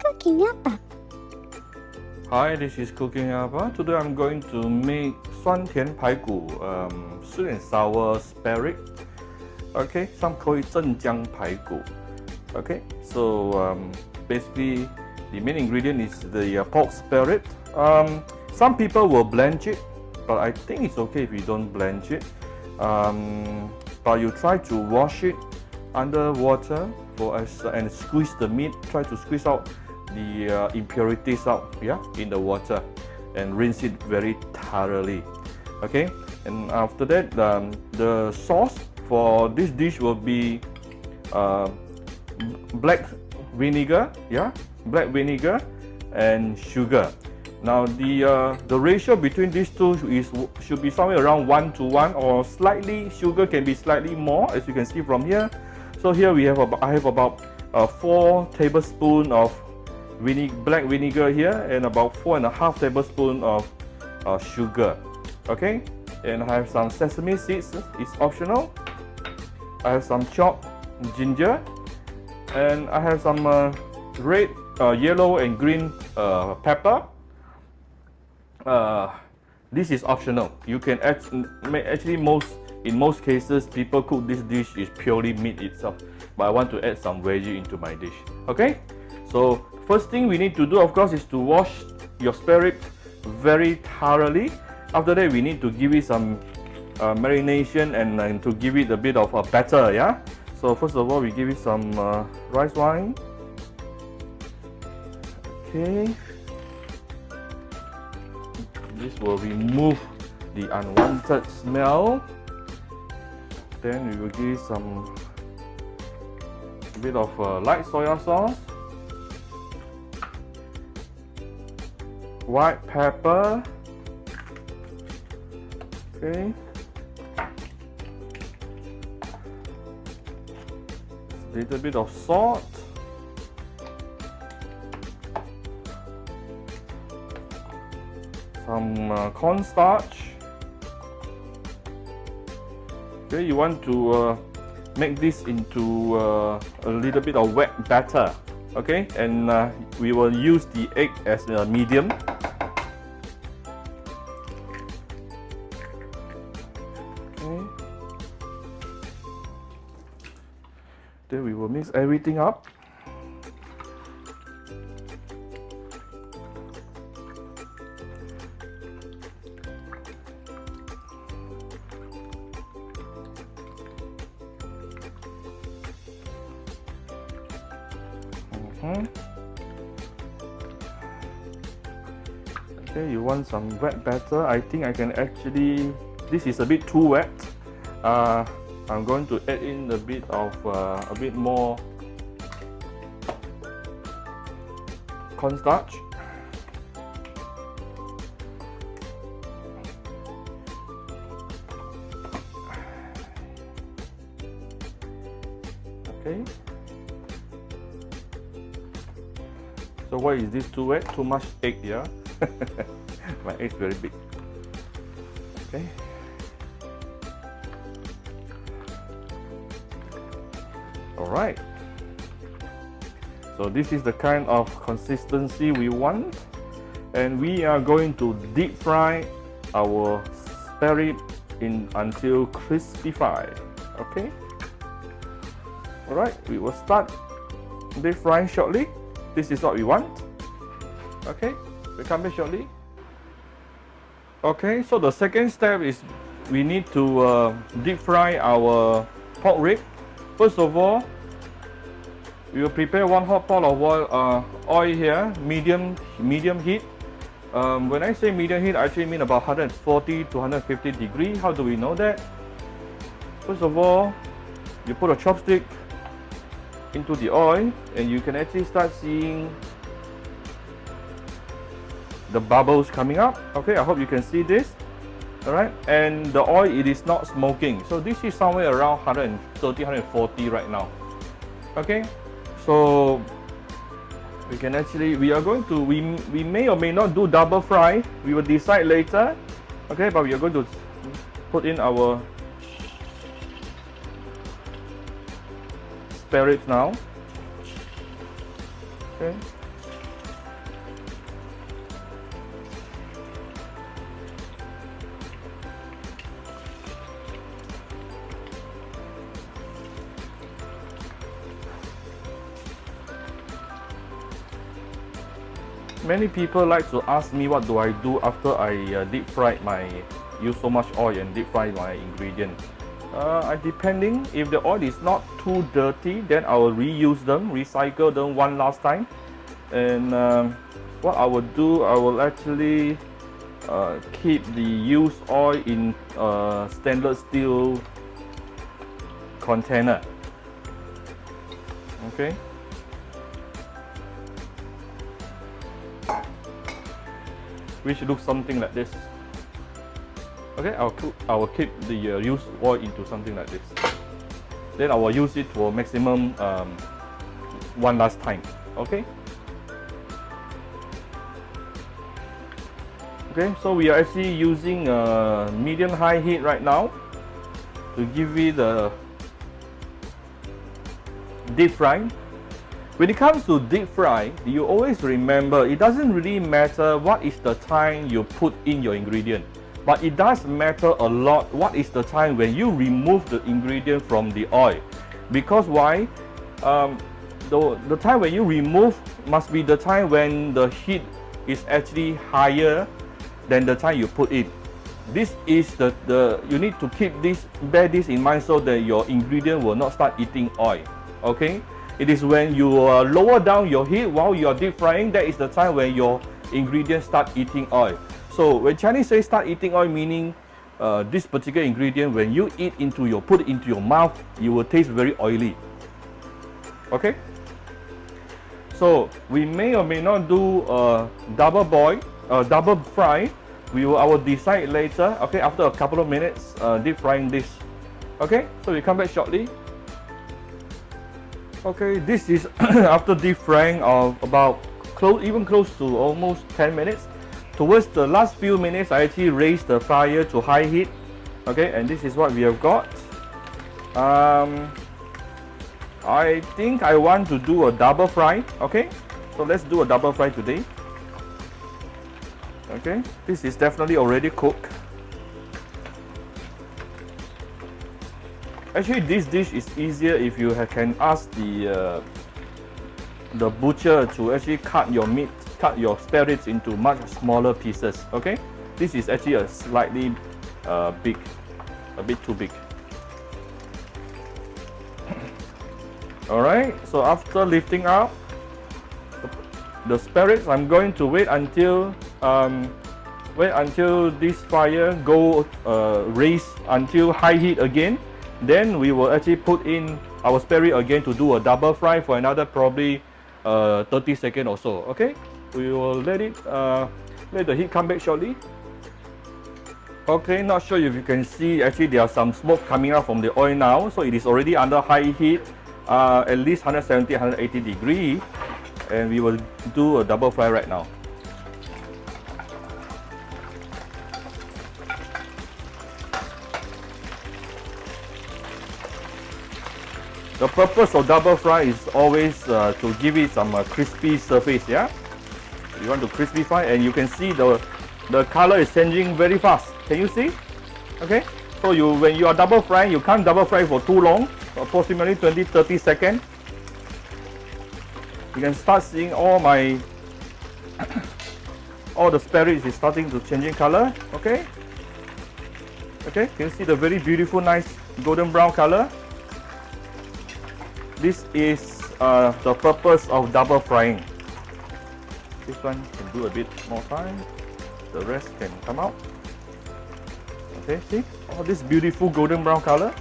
cooking apa? Hi, this is Cooking Abba. Today I'm going to make 酸甜排骨, sweet and sour spare rib. Okay, some call it 镇江排骨. Okay, so basically the main ingredient is the pork spare rib. Some people will blanch it, but I think it's okay if you don't blanch it. But you try to wash it under water and squeeze the meat. Try to squeeze out the impurities out, in the water, and rinse it very thoroughly. Okay, and after that, the sauce for this dish will be black vinegar, black vinegar and sugar. Now the ratio between these two should be somewhere around 1:1, or slightly sugar can be slightly more, as you can see from here. So here I have about 4 tablespoons of black vinegar here, and about 4.5 tablespoons of sugar. Okay, and I have some sesame seeds, it's optional. I have some chopped ginger, and I have some red, yellow and green pepper. This is optional. You can actually in most cases people cook this dish is purely meat itself, but I want to add some veggie into my dish. Okay, so first thing we need to do, of course, is to wash your spare rib very thoroughly. After that, we need to give it some marination and to give it a bit of a batter. So first of all, we give it some rice wine. Okay, this will remove the unwanted smell. Then we will give some bit of light soya sauce, white pepper, okay, little bit of salt, some cornstarch. Okay, you want to make this into a little bit of wet batter. Okay, and we will use the egg as a medium. Okay, then we will mix everything up. Okay, you want some wet batter. I think I can actually, this is a bit too wet. I'm going to add in a bit more cornstarch. Okay. So why is this too wet? Too much egg here. My egg is very big. Okay. Alright. So this is the kind of consistency we want, and we are going to deep fry our spare rib until crispy. Okay. Alright, we will start deep frying shortly. This is what we want. Okay, we'll come back shortly. Okay, so the second step is we need to deep fry our pork rib. First of all, we will prepare 1 hot pot of oil here, medium heat. When I say medium heat, I actually mean about 140 to 150 degrees. How do we know that? First of all, you put a chopstick into the oil, and you can actually start seeing the bubbles coming up. Okay, I hope you can see this. Alright, and the oil, it is not smoking, so this is somewhere around 130, 140 right now. Okay, so we may or may not do double fry. We will decide later. Okay, but we are going to put in our spare ribs now. Okay, Many people like to ask me what do I do after I use so much oil and deep fry my ingredient. Depending, if the oil is not too dirty, then I will reuse them, recycle them one last time. And what I will do, I will actually keep the used oil in a stainless steel container. Okay. Which looks something like this. Okay, I will keep the used oil into something like this. Then I will use it for maximum one last time. Okay. Okay, so we are actually using medium high heat right now to give it a deep fry. When it comes to deep fry, you always remember it doesn't really matter what is the time you put in your ingredient, but it does matter a lot what is the time when you remove the ingredient from the oil. Because why? The time when you remove must be the time when the heat is actually higher than the time you put in. This is you need to bear this in mind so that your ingredient will not start eating oil. Okay. It is when you lower down your heat while you are deep frying, that is the time when your ingredients start eating oil. So when Chinese say start eating oil, meaning this particular ingredient, when you put it into your mouth, you will taste very oily. Okay. So we may or may not do double boil, double fry. I will decide later. Okay, after a couple of minutes deep frying this. Okay, so we come back shortly. Okay, this is after deep frying of about close to almost 10 minutes. Towards the last few minutes, I actually raised the fire to high heat. Okay, and this is what we have got. I think I want to do a double fry. Okay, so let's do a double fry today. Okay, this is definitely already cooked. Actually, this dish is easier if you can ask the butcher to actually cut your spare ribs into much smaller pieces. Okay, this is actually a slightly big, a bit too big. All right. So after lifting up the spare ribs, I'm going to wait until this fire raise until high heat again. Then we will actually put in our spare rib again to do a double fry for another probably 30 seconds or so. Okay, we will let the heat come back shortly. Okay, not sure if you can see, actually there are some smoke coming out from the oil now, so it is already under high heat, at least 170-180 degrees, and we will do a double fry right now. The purpose of double fry is always to give it some crispy surface. Yeah, you want to crispy fry, and you can see the color is changing very fast. Can you see? Okay, so when you are double frying, you can't double fry for too long, approximately 20-30 seconds. You can start seeing all the spare ribs is starting to changing color. Okay, can you see the very beautiful, nice golden brown color? This is the purpose of double frying. This one can do a bit more time. The rest can come out. Okay, see? All this beautiful golden brown color.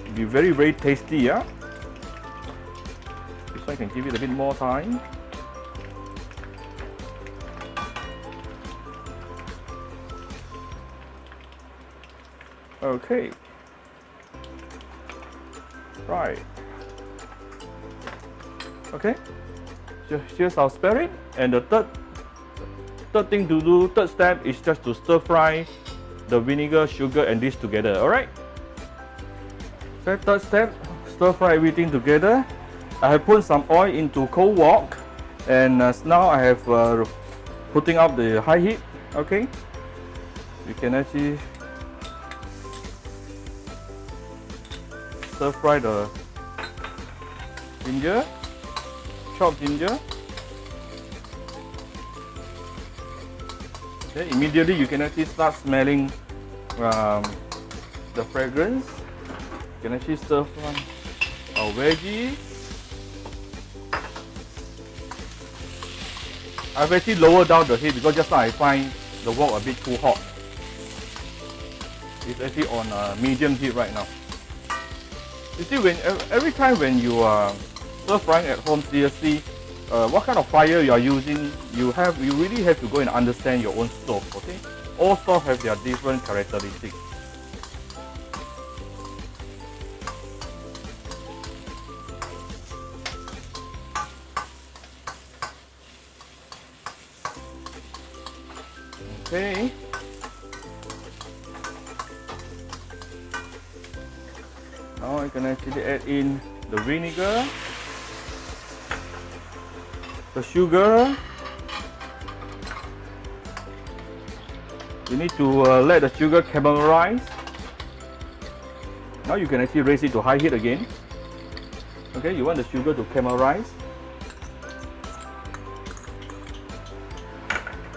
It'll be very, very tasty, yeah? This one can give it a bit more time. Okay. Right. Okay, here's our spare rib, and the third step is just to stir fry the vinegar, sugar, and this together. All right. Okay, third step, stir fry everything together. I have put some oil into cold wok, and now I have putting up the high heat. Okay, you can actually stir fry the ginger. Chopped ginger, Okay, immediately you can actually start smelling the fragrance. You can actually stir fry our veggies. I've actually lowered down the heat because just now I find the wok a bit too hot. It's actually on medium heat right now. You see, every time when you are stir frying at home, seriously, what kind of fire you are using, you really have to go and understand your own stove. Okay, all stoves have their different characteristics. Okay. Now I can actually add in the vinegar, the sugar. You need to let the sugar caramelize. Now you can actually raise it to high heat again. Okay, you want the sugar to caramelize.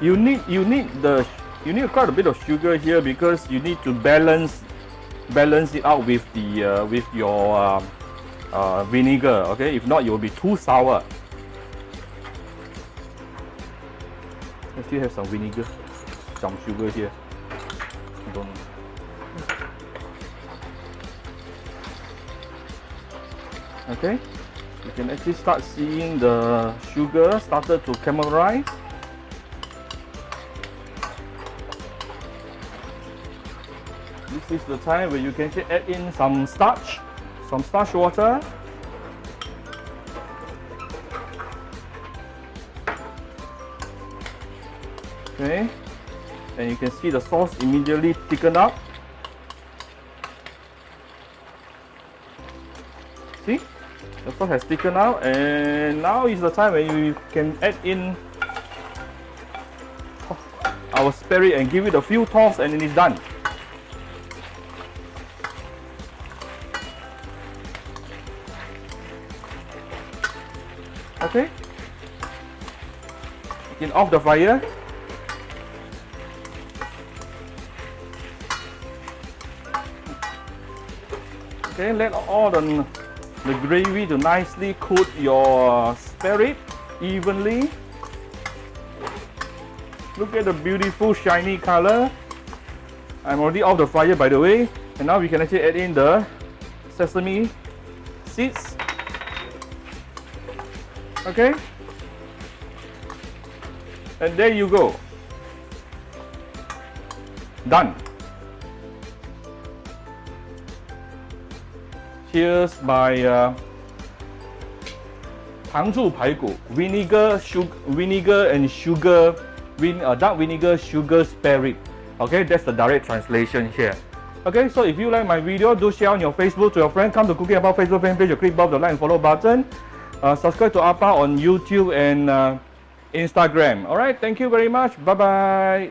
You need quite a bit of sugar here because you need to balance it out with the with your vinegar. Okay, if not, it will be too sour. I still have some vinegar, some sugar here. Don't. Okay, you can actually start seeing the sugar started to caramelize. This is the time where you can add in some starch water. Okay, and you can see the sauce immediately thicken up. See, the sauce has thickened out, and now is the time when you can add in our spare rib and give it a few toss, and then it's done. Okay, you can off the fire. Okay, let all the gravy to nicely coat your spare rib evenly. Look at the beautiful shiny color. I'm already off the fire, by the way, and now we can actually add in the sesame seeds. Okay, and there you go, done. Here's my 糖醋排骨 vinegar and sugar, dark vinegar sugar spare rib. Okay, that's the direct translation here. Okay, so if you like my video, do share on your Facebook to your friends. Come to Cooking Appa Facebook fan page, click above the like and follow button. Subscribe to Appa on YouTube and Instagram. Alright, thank you very much. Bye bye.